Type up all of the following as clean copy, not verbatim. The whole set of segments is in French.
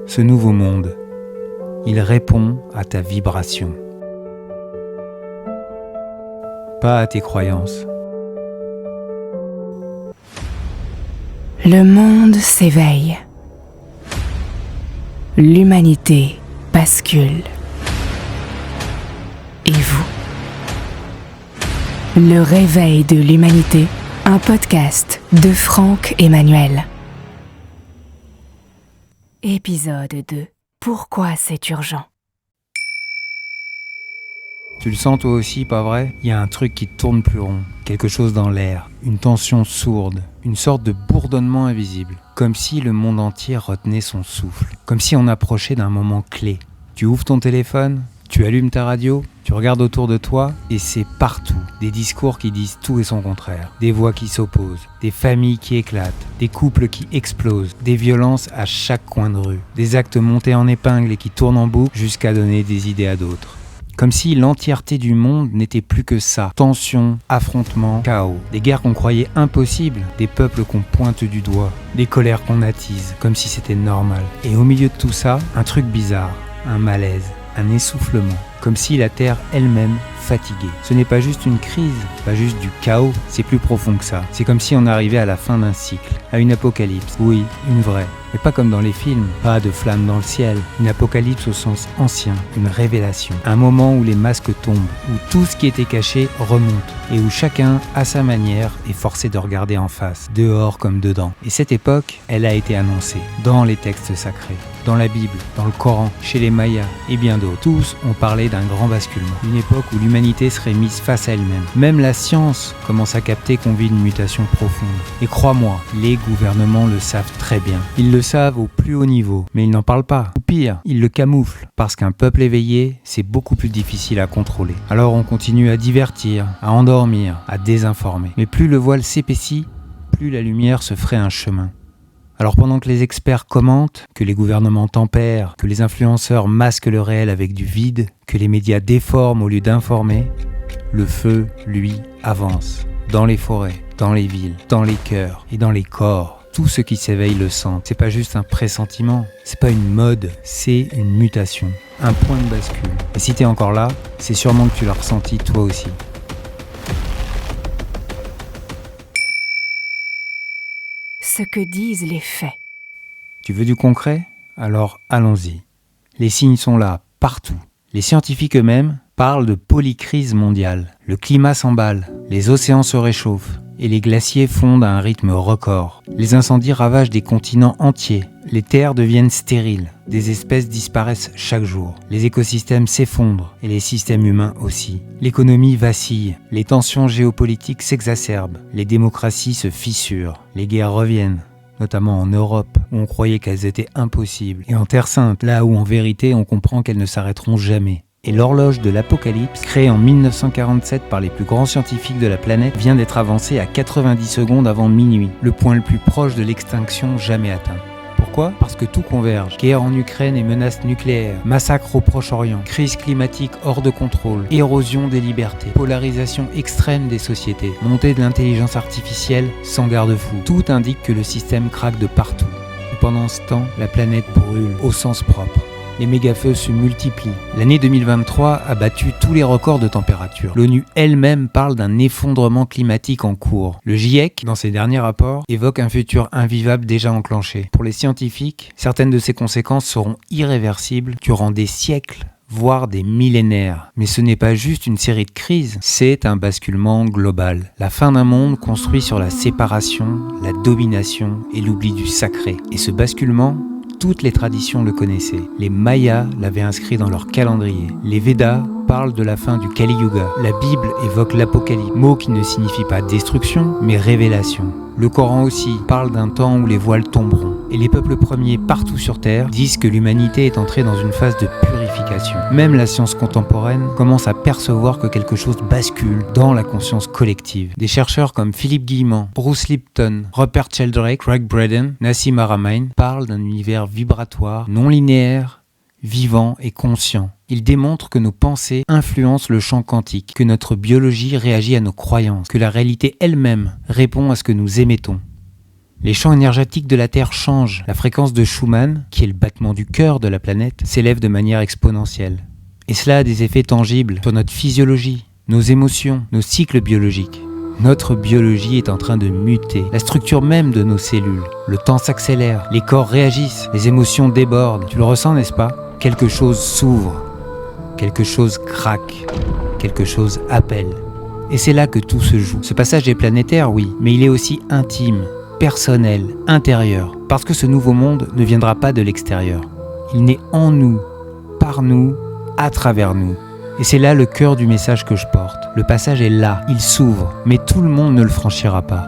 Ce nouveau monde, il répond à ta vibration. Pas à tes croyances. Le monde s'éveille. L'humanité bascule. Et vous? Le réveil de l'humanité, un podcast de Franck Emmanuel. Épisode 2. Pourquoi c'est urgent? Tu le sens toi aussi, pas vrai? Il y a un truc qui tourne plus rond, quelque chose dans l'air, une tension sourde, une sorte de bourdonnement invisible, comme si le monde entier retenait son souffle, comme si on approchait d'un moment clé. Tu ouvres ton téléphone, tu allumes ta radio, tu regardes autour de toi et c'est partout. Des discours qui disent tout et son contraire, des voix qui s'opposent, des familles qui éclatent, des couples qui explosent, des violences à chaque coin de rue, des actes montés en épingle et qui tournent en boucle jusqu'à donner des idées à d'autres. Comme si l'entièreté du monde n'était plus que ça. Tension, affrontement, chaos. Des guerres qu'on croyait impossibles, des peuples qu'on pointe du doigt, des colères qu'on attise, comme si c'était normal. Et au milieu de tout ça, un truc bizarre, un malaise, un essoufflement. Comme si la Terre elle-même fatiguée. Ce n'est pas juste une crise, pas juste du chaos, c'est plus profond que ça. C'est comme si on arrivait à la fin d'un cycle, à une apocalypse. Oui, une vraie. Mais pas comme dans les films, pas de flammes dans le ciel. Une apocalypse au sens ancien, une révélation. Un moment où les masques tombent, où tout ce qui était caché remonte, et où chacun, à sa manière, est forcé de regarder en face, dehors comme dedans. Et cette époque, elle a été annoncée, dans les textes sacrés, dans la Bible, dans le Coran, chez les Mayas, et bien d'autres. Tous ont parlé d'un grand basculement, une époque où l'humanité serait mise face à elle-même. Même la science commence à capter qu'on vit une mutation profonde. Et crois-moi, les gouvernements le savent très bien. Ils le savent au plus haut niveau, mais ils n'en parlent pas. Ou pire, ils le camouflent, parce qu'un peuple éveillé, c'est beaucoup plus difficile à contrôler. Alors on continue à divertir, à endormir, à désinformer. Mais plus le voile s'épaissit, plus la lumière se ferait un chemin. Alors pendant que les experts commentent, que les gouvernements tempèrent, que les influenceurs masquent le réel avec du vide, que les médias déforment au lieu d'informer, le feu, lui, avance. Dans les forêts, dans les villes, dans les cœurs et dans les corps. Tout ce qui s'éveille le sent. C'est pas juste un pressentiment, c'est pas une mode, c'est une mutation, un point de bascule. Et si t'es encore là, c'est sûrement que tu l'as ressenti toi aussi. Ce que disent les faits. Tu veux du concret? Alors allons-y. Les signes sont là, partout. Les scientifiques eux-mêmes parlent de polycrise mondiale. Le climat s'emballe, les océans se réchauffent et les glaciers fondent à un rythme record. Les incendies ravagent des continents entiers. Les terres deviennent stériles. Des espèces disparaissent chaque jour. Les écosystèmes s'effondrent et les systèmes humains aussi. L'économie vacille. Les tensions géopolitiques s'exacerbent. Les démocraties se fissurent. Les guerres reviennent. Notamment en Europe, où on croyait qu'elles étaient impossibles. Et en Terre Sainte, là où en vérité on comprend qu'elles ne s'arrêteront jamais. Et l'horloge de l'apocalypse, créée en 1947 par les plus grands scientifiques de la planète, vient d'être avancée à 90 secondes avant minuit, le point le plus proche de l'extinction jamais atteint. Pourquoi ? Parce que tout converge. Guerre en Ukraine et menaces nucléaires, massacres au Proche-Orient, crise climatique hors de contrôle, érosion des libertés, polarisation extrême des sociétés, montée de l'intelligence artificielle sans garde-fou. Tout indique que le système craque de partout. Et pendant ce temps, la planète brûle, au sens propre. Les méga-feux se multiplient. L'année 2023 a battu tous les records de température. L'ONU elle-même parle d'un effondrement climatique en cours. Le GIEC, dans ses derniers rapports, évoque un futur invivable déjà enclenché. Pour les scientifiques, certaines de ces conséquences seront irréversibles durant des siècles, voire des millénaires. Mais ce n'est pas juste une série de crises, c'est un basculement global. La fin d'un monde construit sur la séparation, la domination et l'oubli du sacré. Et ce basculement, toutes les traditions le connaissaient. Les Mayas l'avaient inscrit dans leur calendrier. Les Védas parlent de la fin du Kali Yuga. La Bible évoque l'apocalypse, mot qui ne signifie pas destruction, mais révélation. Le Coran aussi parle d'un temps où les voiles tomberont. Et les peuples premiers partout sur Terre disent que l'humanité est entrée dans une phase de purification. Même la science contemporaine commence à percevoir que quelque chose bascule dans la conscience collective. Des chercheurs comme Philippe Guillemant, Bruce Lipton, Rupert Sheldrake, Craig Braden, Nassim Haramein parlent d'un univers vibratoire, non linéaire, vivant et conscient. Ils démontrent que nos pensées influencent le champ quantique, que notre biologie réagit à nos croyances, que la réalité elle-même répond à ce que nous émettons. Les champs énergétiques de la Terre changent. La fréquence de Schumann, qui est le battement du cœur de la planète, s'élève de manière exponentielle. Et cela a des effets tangibles sur notre physiologie, nos émotions, nos cycles biologiques. Notre biologie est en train de muter, la structure même de nos cellules. Le temps s'accélère, les corps réagissent, les émotions débordent. Tu le ressens, n'est-ce pas ? Quelque chose s'ouvre, quelque chose craque, quelque chose appelle. Et c'est là que tout se joue. Ce passage est planétaire, oui, mais il est aussi intime, personnel, intérieur. Parce que ce nouveau monde ne viendra pas de l'extérieur. Il naît en nous, par nous, à travers nous. Et c'est là le cœur du message que je porte. Le passage est là, il s'ouvre, mais tout le monde ne le franchira pas.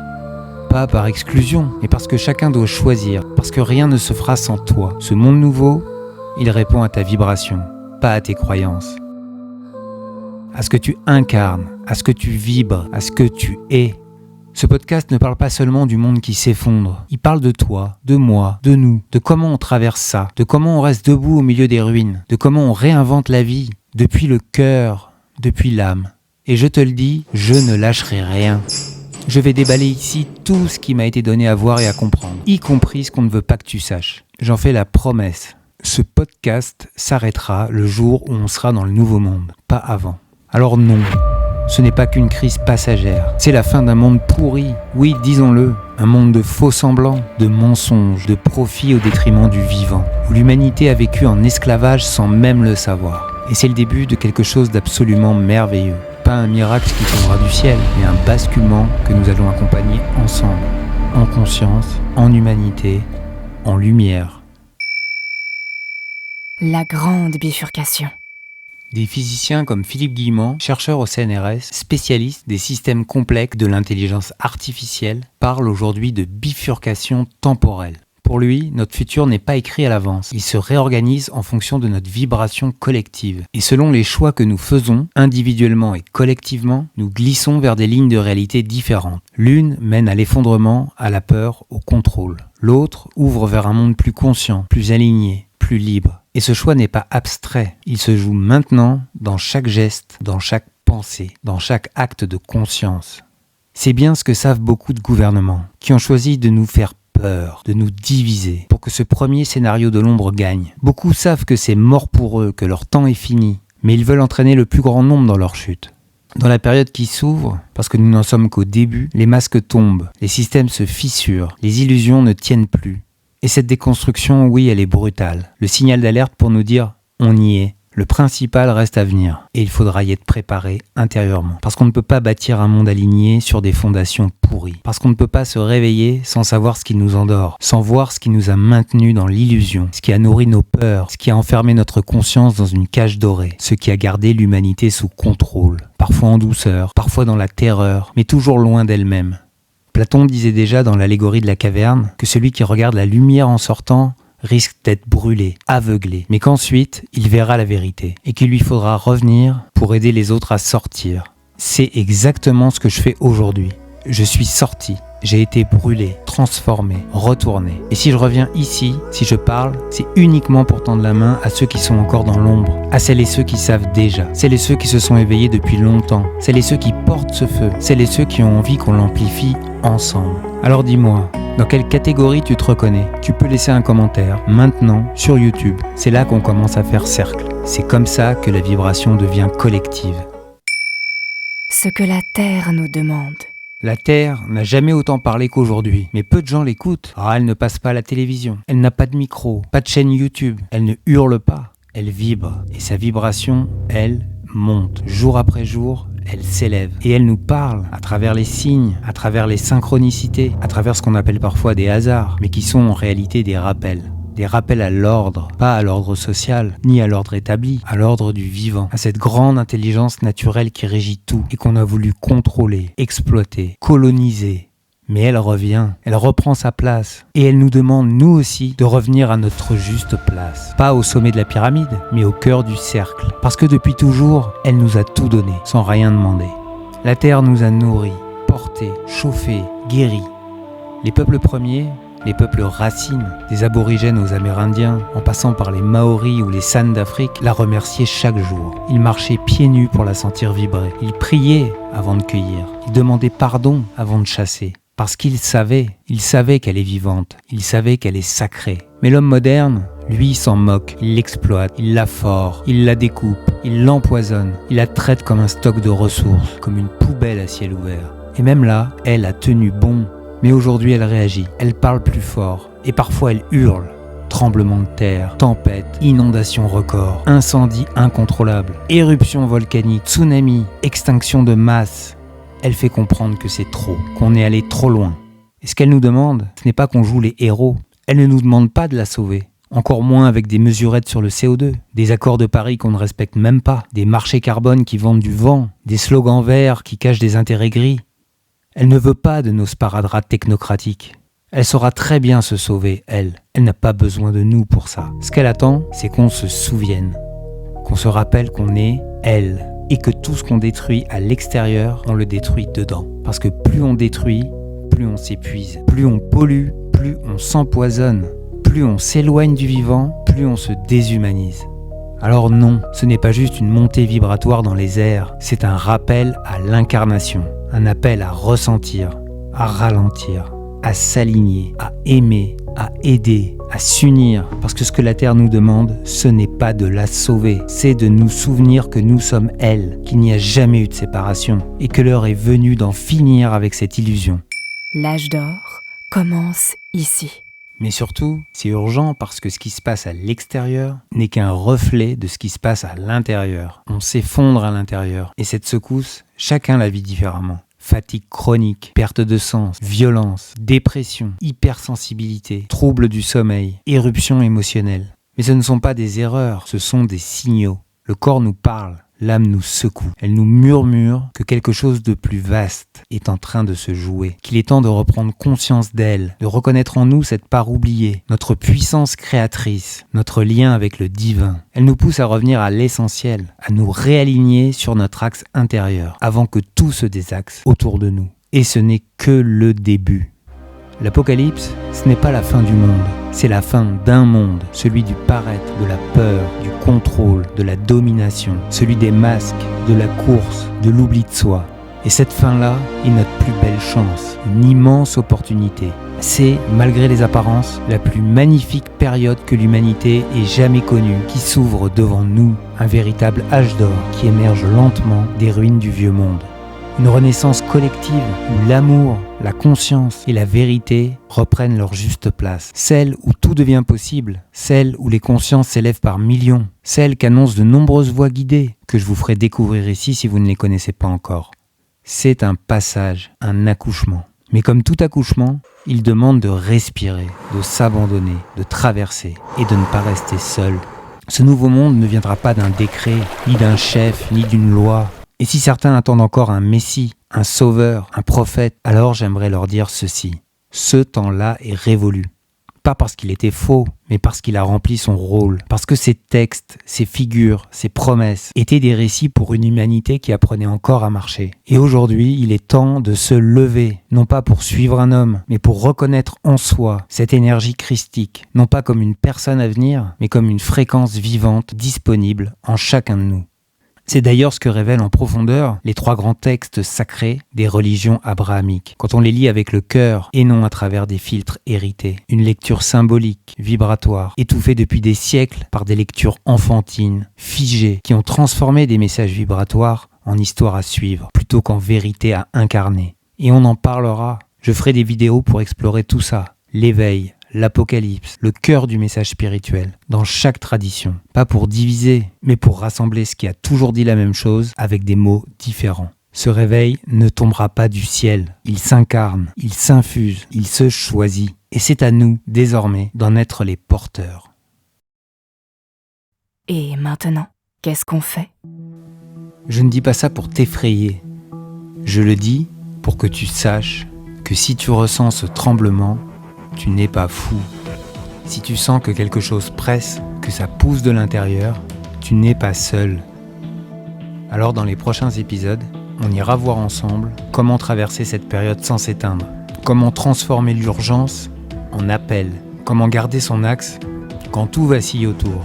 Pas par exclusion, mais parce que chacun doit choisir, parce que rien ne se fera sans toi. Ce monde nouveau, il répond à ta vibration, pas à tes croyances. À ce que tu incarnes, à ce que tu vibres, à ce que tu es. Ce podcast ne parle pas seulement du monde qui s'effondre. Il parle de toi, de moi, de nous, de comment on traverse ça, de comment on reste debout au milieu des ruines, de comment on réinvente la vie, depuis le cœur, depuis l'âme. Et je te le dis, je ne lâcherai rien. Je vais déballer ici tout ce qui m'a été donné à voir et à comprendre, y compris ce qu'on ne veut pas que tu saches. J'en fais la promesse. Ce podcast s'arrêtera le jour où on sera dans le nouveau monde, pas avant. Alors non, ce n'est pas qu'une crise passagère. C'est la fin d'un monde pourri, oui, disons-le. Un monde de faux semblants, de mensonges, de profits au détriment du vivant, où l'humanité a vécu en esclavage sans même le savoir. Et c'est le début de quelque chose d'absolument merveilleux. Pas un miracle qui tombera du ciel, mais un basculement que nous allons accompagner ensemble, en conscience, en humanité, en lumière. La grande bifurcation. Des physiciens comme Philippe Guillemant, chercheur au CNRS, spécialiste des systèmes complexes de l'intelligence artificielle, parlent aujourd'hui de bifurcation temporelle. Pour lui, notre futur n'est pas écrit à l'avance. Il se réorganise en fonction de notre vibration collective. Et selon les choix que nous faisons, individuellement et collectivement, nous glissons vers des lignes de réalité différentes. L'une mène à l'effondrement, à la peur, au contrôle. L'autre ouvre vers un monde plus conscient, plus aligné, plus libre. Et ce choix n'est pas abstrait. Il se joue maintenant dans chaque geste, dans chaque pensée, dans chaque acte de conscience. C'est bien ce que savent beaucoup de gouvernements, qui ont choisi de nous faire peur, de nous diviser, pour que ce premier scénario de l'ombre gagne. Beaucoup savent que c'est mort pour eux, que leur temps est fini, mais ils veulent entraîner le plus grand nombre dans leur chute. Dans la période qui s'ouvre, parce que nous n'en sommes qu'au début, les masques tombent, les systèmes se fissurent, les illusions ne tiennent plus. Et cette déconstruction, oui, elle est brutale. Le signal d'alerte pour nous dire « on y est ». Le principal reste à venir, et il faudra y être préparé intérieurement. Parce qu'on ne peut pas bâtir un monde aligné sur des fondations pourries. Parce qu'on ne peut pas se réveiller sans savoir ce qui nous endort, sans voir ce qui nous a maintenus dans l'illusion, ce qui a nourri nos peurs, ce qui a enfermé notre conscience dans une cage dorée, ce qui a gardé l'humanité sous contrôle, parfois en douceur, parfois dans la terreur, mais toujours loin d'elle-même. Platon disait déjà dans l'allégorie de la caverne que celui qui regarde la lumière en sortant risque d'être brûlé, aveuglé, mais qu'ensuite, il verra la vérité et qu'il lui faudra revenir pour aider les autres à sortir. C'est exactement ce que je fais aujourd'hui. Je suis sorti, j'ai été brûlé, transformé, retourné. Et si je reviens ici, si je parle, c'est uniquement pour tendre la main à ceux qui sont encore dans l'ombre, à celles et ceux qui savent déjà, celles et ceux qui se sont éveillés depuis longtemps, celles et ceux qui portent ce feu, celles et ceux qui ont envie qu'on l'amplifie ensemble. Alors dis-moi, dans quelle catégorie tu te reconnais ? Tu peux laisser un commentaire, maintenant, sur YouTube. C'est là qu'on commence à faire cercle. C'est comme ça que la vibration devient collective. Ce que la Terre nous demande. La Terre n'a jamais autant parlé qu'aujourd'hui, mais peu de gens l'écoutent. Elle ne passe pas à la télévision, elle n'a pas de micro, pas de chaîne YouTube, elle ne hurle pas, elle vibre. Et sa vibration, elle, monte. Jour après jour, elle s'élève. Et elle nous parle à travers les signes, à travers les synchronicités, à travers ce qu'on appelle parfois des hasards, mais qui sont en réalité des rappels. Des rappels à l'ordre, pas à l'ordre social, ni à l'ordre établi, à l'ordre du vivant, à cette grande intelligence naturelle qui régit tout et qu'on a voulu contrôler, exploiter, coloniser. Mais elle revient, elle reprend sa place et elle nous demande, nous aussi, de revenir à notre juste place. Pas au sommet de la pyramide, mais au cœur du cercle. Parce que depuis toujours, elle nous a tout donné, sans rien demander. La terre nous a nourris, portés, chauffés, guéris. Les peuples premiers, les peuples racines, des aborigènes aux Amérindiens, en passant par les Maoris ou les San d'Afrique, la remerciaient chaque jour. Ils marchaient pieds nus pour la sentir vibrer. Ils priaient avant de cueillir. Ils demandaient pardon avant de chasser. Parce qu'il savait qu'elle est vivante, il savait qu'elle est sacrée. Mais l'homme moderne, lui, s'en moque, il l'exploite, il la fore, il la découpe, il l'empoisonne, il la traite comme un stock de ressources, comme une poubelle à ciel ouvert. Et même là, elle a tenu bon. Mais aujourd'hui, elle réagit, elle parle plus fort, et parfois elle hurle. Tremblement de terre, tempête, inondation record, incendie incontrôlable, éruption volcanique, tsunami, extinction de masse. Elle fait comprendre que c'est trop, qu'on est allé trop loin. Et ce qu'elle nous demande, ce n'est pas qu'on joue les héros. Elle ne nous demande pas de la sauver. Encore moins avec des mesurettes sur le CO2, des accords de Paris qu'on ne respecte même pas, des marchés carbone qui vendent du vent, des slogans verts qui cachent des intérêts gris. Elle ne veut pas de nos sparadraps technocratiques. Elle saura très bien se sauver, elle. Elle n'a pas besoin de nous pour ça. Ce qu'elle attend, c'est qu'on se souvienne, qu'on se rappelle qu'on est elle, et que tout ce qu'on détruit à l'extérieur, on le détruit dedans. Parce que plus on détruit, plus on s'épuise, plus on pollue, plus on s'empoisonne, plus on s'éloigne du vivant, plus on se déshumanise. Alors non, ce n'est pas juste une montée vibratoire dans les airs, c'est un rappel à l'incarnation, un appel à ressentir, à ralentir, à s'aligner, à aimer, à aider, à s'unir. Parce que ce que la Terre nous demande, ce n'est pas de la sauver, c'est de nous souvenir que nous sommes elle, qu'il n'y a jamais eu de séparation, et que l'heure est venue d'en finir avec cette illusion. L'âge d'or commence ici. Mais surtout, c'est urgent parce que ce qui se passe à l'extérieur n'est qu'un reflet de ce qui se passe à l'intérieur. On s'effondre à l'intérieur. Et cette secousse, chacun la vit différemment. Fatigue chronique, perte de sens, violence, dépression, hypersensibilité, troubles du sommeil, éruption émotionnelle. Mais ce ne sont pas des erreurs, ce sont des signaux. Le corps nous parle, l'âme nous secoue. Elle nous murmure que quelque chose de plus vaste est en train de se jouer, qu'il est temps de reprendre conscience d'elle, de reconnaître en nous cette part oubliée, notre puissance créatrice, notre lien avec le divin. Elle nous pousse à revenir à l'essentiel, à nous réaligner sur notre axe intérieur, avant que tout se désaxe autour de nous. Et ce n'est que le début. L'Apocalypse, ce n'est pas la fin du monde, c'est la fin d'un monde, celui du paraître, de la peur, du contrôle, de la domination, celui des masques, de la course, de l'oubli de soi. Et cette fin-là est notre plus belle chance, une immense opportunité. C'est, malgré les apparences, la plus magnifique période que l'humanité ait jamais connue, qui s'ouvre devant nous, un véritable âge d'or qui émerge lentement des ruines du vieux monde. Une renaissance collective où l'amour, la conscience et la vérité reprennent leur juste place. Celle où tout devient possible, celle où les consciences s'élèvent par millions, celle qu'annoncent de nombreuses voix guidées, que je vous ferai découvrir ici si vous ne les connaissez pas encore. C'est un passage, un accouchement. Mais comme tout accouchement, il demande de respirer, de s'abandonner, de traverser et de ne pas rester seul. Ce nouveau monde ne viendra pas d'un décret, ni d'un chef, ni d'une loi. Et si certains attendent encore un messie, un sauveur, un prophète, alors j'aimerais leur dire ceci. Ce temps-là est révolu. Pas parce qu'il était faux, mais parce qu'il a rempli son rôle. Parce que ces textes, ces figures, ces promesses étaient des récits pour une humanité qui apprenait encore à marcher. Et aujourd'hui, il est temps de se lever, non pas pour suivre un homme, mais pour reconnaître en soi cette énergie christique, non pas comme une personne à venir, mais comme une fréquence vivante disponible en chacun de nous. C'est d'ailleurs ce que révèlent en profondeur les 3 grands textes sacrés des religions abrahamiques, quand on les lit avec le cœur et non à travers des filtres hérités. Une lecture symbolique, vibratoire, étouffée depuis des siècles par des lectures enfantines, figées, qui ont transformé des messages vibratoires en histoire à suivre, plutôt qu'en vérité à incarner. Et on en parlera. Je ferai des vidéos pour explorer tout ça, l'éveil, l'Apocalypse, le cœur du message spirituel, dans chaque tradition. Pas pour diviser, mais pour rassembler ce qui a toujours dit la même chose avec des mots différents. Ce réveil ne tombera pas du ciel. Il s'incarne, il s'infuse, il se choisit. Et c'est à nous, désormais, d'en être les porteurs. Et maintenant, qu'est-ce qu'on fait ? Je ne dis pas ça pour t'effrayer. Je le dis pour que tu saches que si tu ressens ce tremblement, tu n'es pas fou. Si tu sens que quelque chose presse, que ça pousse de l'intérieur, tu n'es pas seul. Alors dans les prochains épisodes, on ira voir ensemble comment traverser cette période sans s'éteindre, comment transformer l'urgence en appel, comment garder son axe quand tout vacille autour,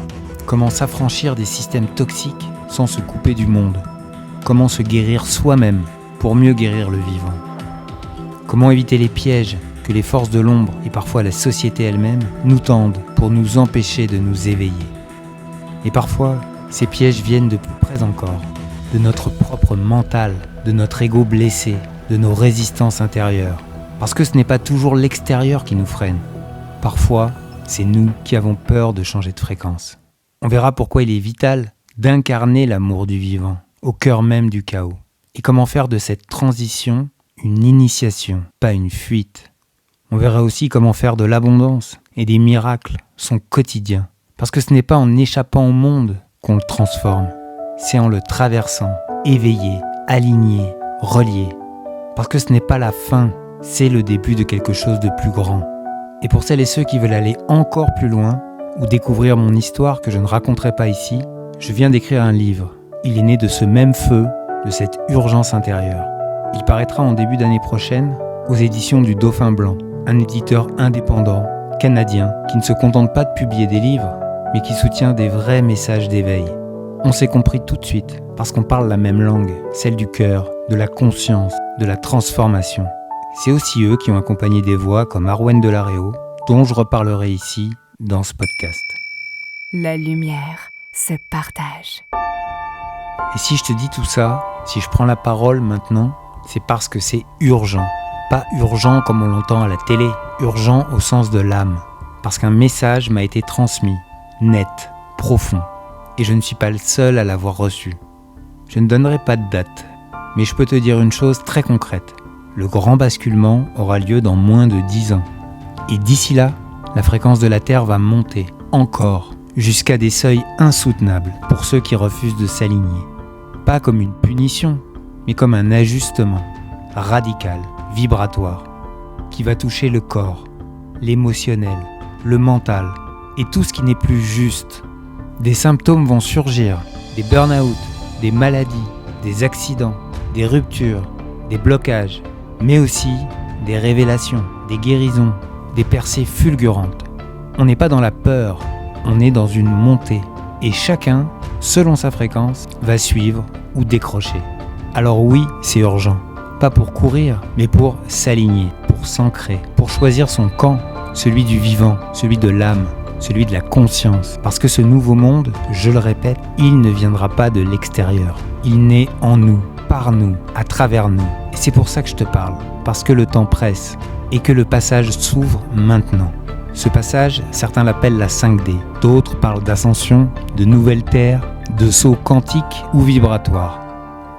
comment s'affranchir des systèmes toxiques sans se couper du monde, comment se guérir soi-même pour mieux guérir le vivant. Comment éviter les pièges que les forces de l'ombre et parfois la société elle-même nous tendent pour nous empêcher de nous éveiller. Et parfois, ces pièges viennent de plus près encore, de notre propre mental, de notre ego blessé, de nos résistances intérieures. Parce que ce n'est pas toujours l'extérieur qui nous freine. Parfois, c'est nous qui avons peur de changer de fréquence. On verra pourquoi il est vital d'incarner l'amour du vivant, au cœur même du chaos. Et comment faire de cette transition une initiation, pas une fuite. On verra aussi comment faire de l'abondance et des miracles son quotidien. Parce que ce n'est pas en échappant au monde qu'on le transforme. C'est en le traversant, éveillé, aligné, relié. Parce que ce n'est pas la fin, c'est le début de quelque chose de plus grand. Et pour celles et ceux qui veulent aller encore plus loin, ou découvrir mon histoire que je ne raconterai pas ici, je viens d'écrire un livre. Il est né de ce même feu, de cette urgence intérieure. Il paraîtra en début d'année prochaine aux éditions du Dauphin Blanc, un éditeur indépendant, canadien, qui ne se contente pas de publier des livres, mais qui soutient des vrais messages d'éveil. On s'est compris tout de suite, parce qu'on parle la même langue, celle du cœur, de la conscience, de la transformation. C'est aussi eux qui ont accompagné des voix comme Arwen Delaréo, dont je reparlerai ici, dans ce podcast. La lumière se partage. Et si je te dis tout ça, si je prends la parole maintenant, c'est parce que c'est urgent. Pas urgent comme on l'entend à la télé, urgent au sens de l'âme. Parce qu'un message m'a été transmis, net, profond. Et je ne suis pas le seul à l'avoir reçu. Je ne donnerai pas de date, mais je peux te dire une chose très concrète. Le grand basculement aura lieu dans moins de 10 ans. Et d'ici là, la fréquence de la Terre va monter, encore, jusqu'à des seuils insoutenables pour ceux qui refusent de s'aligner. Pas comme une punition, mais comme un ajustement radical, vibratoire, qui va toucher le corps, l'émotionnel, le mental et tout ce qui n'est plus juste. Des symptômes vont surgir, des burn-out, des maladies, des accidents, des ruptures, des blocages, mais aussi des révélations, des guérisons, des percées fulgurantes. On n'est pas dans la peur, on est dans une montée. Et chacun, selon sa fréquence, va suivre ou décrocher. Alors oui, c'est urgent. Pas pour courir, mais pour s'aligner, pour s'ancrer, pour choisir son camp, celui du vivant, celui de l'âme, celui de la conscience. Parce que ce nouveau monde, je le répète, il ne viendra pas de l'extérieur. Il naît en nous, par nous, à travers nous. Et c'est pour ça que je te parle. Parce que le temps presse et que le passage s'ouvre maintenant. Ce passage, certains l'appellent la 5D, d'autres parlent d'ascension, de nouvelles terres, de saut quantique ou vibratoire.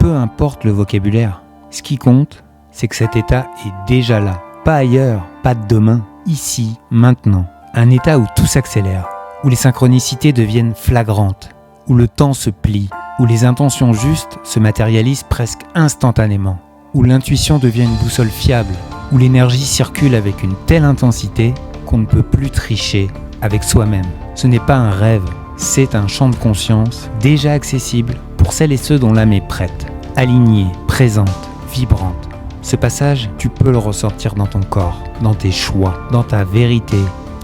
Peu importe le vocabulaire, ce qui compte, c'est que cet état est déjà là, pas ailleurs, pas demain, ici, maintenant. Un état où tout s'accélère, où les synchronicités deviennent flagrantes, où le temps se plie, où les intentions justes se matérialisent presque instantanément, où l'intuition devient une boussole fiable, où l'énergie circule avec une telle intensité qu'on ne peut plus tricher avec soi-même. Ce n'est pas un rêve, c'est un champ de conscience déjà accessible pour celles et ceux dont l'âme est prête, alignée, présente, vibrante. Ce passage, tu peux le ressentir dans ton corps, dans tes choix, dans ta vérité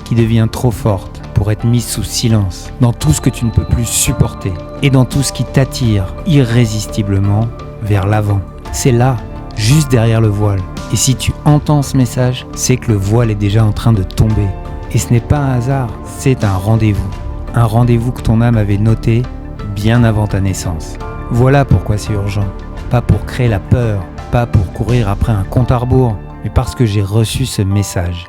qui devient trop forte pour être mise sous silence, dans tout ce que tu ne peux plus supporter et dans tout ce qui t'attire irrésistiblement vers l'avant. C'est là, juste derrière le voile. Et si tu entends ce message, c'est que le voile est déjà en train de tomber. Et ce n'est pas un hasard, c'est un rendez-vous. Un rendez-vous que ton âme avait noté bien avant ta naissance. Voilà pourquoi c'est urgent. Pas pour créer la peur, pas pour courir après un compte à rebours, mais parce que j'ai reçu ce message.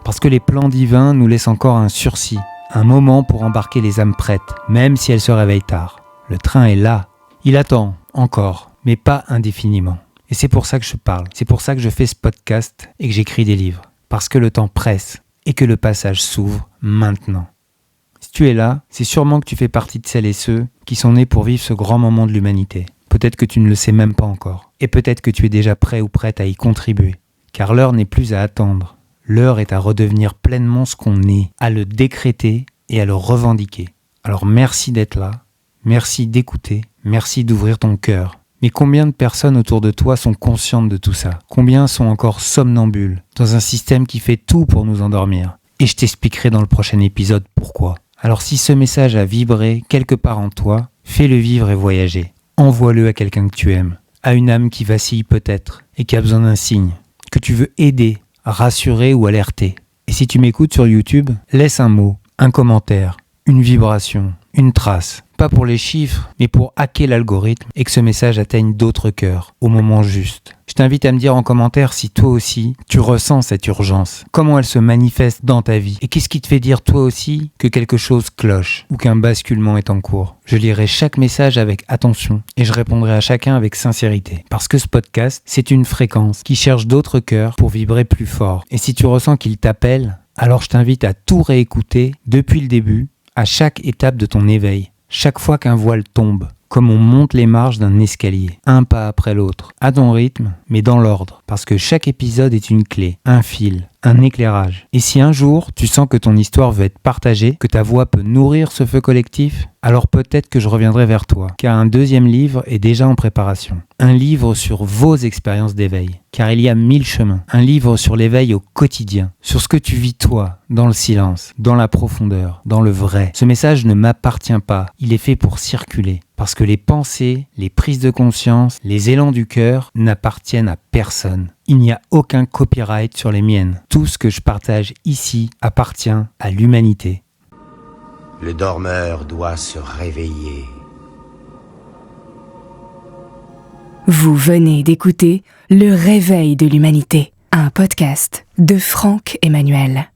Parce que les plans divins nous laissent encore un sursis, un moment pour embarquer les âmes prêtes, même si elles se réveillent tard. Le train est là, il attend, encore, mais pas indéfiniment. Et c'est pour ça que je parle, c'est pour ça que je fais ce podcast et que j'écris des livres. Parce que le temps presse et que le passage s'ouvre maintenant. Si tu es là, c'est sûrement que tu fais partie de celles et ceux qui sont nés pour vivre ce grand moment de l'humanité. Peut-être que tu ne le sais même pas encore. Et peut-être que tu es déjà prêt ou prête à y contribuer. Car l'heure n'est plus à attendre. L'heure est à redevenir pleinement ce qu'on est, à le décréter et à le revendiquer. Alors merci d'être là, merci d'écouter, merci d'ouvrir ton cœur. Mais combien de personnes autour de toi sont conscientes de tout ça ? Combien sont encore somnambules, dans un système qui fait tout pour nous endormir ? Et je t'expliquerai dans le prochain épisode pourquoi. Alors si ce message a vibré quelque part en toi, fais-le vivre et voyager. Envoie-le à quelqu'un que tu aimes, à une âme qui vacille peut-être et qui a besoin d'un signe. que tu veux aider, rassurer ou alerter. Et si tu m'écoutes sur YouTube, laisse un mot, un commentaire, une vibration, une trace. Pas pour les chiffres, mais pour hacker l'algorithme et que ce message atteigne d'autres cœurs au moment juste. Je t'invite à me dire en commentaire si toi aussi, tu ressens cette urgence. Comment elle se manifeste dans ta vie. Et qu'est-ce qui te fait dire toi aussi que quelque chose cloche ou qu'un basculement est en cours. Je lirai chaque message avec attention et je répondrai à chacun avec sincérité. Parce que ce podcast, c'est une fréquence qui cherche d'autres cœurs pour vibrer plus fort. Et si tu ressens qu'il t'appelle, alors je t'invite à tout réécouter depuis le début, à chaque étape de ton éveil. Chaque fois qu'un voile tombe, comme on monte les marches d'un escalier, un pas après l'autre, à ton rythme, mais dans l'ordre, parce que chaque épisode est une clé, un fil, un éclairage. Et si un jour, tu sens que ton histoire veut être partagée, que ta voix peut nourrir ce feu collectif, alors peut-être que je reviendrai vers toi, car un deuxième livre est déjà en préparation. Un livre sur vos expériences d'éveil, car il y a 1000 chemins. Un livre sur l'éveil au quotidien, sur ce que tu vis toi, dans le silence, dans la profondeur, dans le vrai. Ce message ne m'appartient pas, il est fait pour circuler. Parce que les pensées, les prises de conscience, les élans du cœur n'appartiennent à personne. Il n'y a aucun copyright sur les miennes. Tout ce que je partage ici appartient à l'humanité. Le dormeur doit se réveiller. Vous venez d'écouter Le Réveil de l'Humanité, un podcast de Franck Emmanuel.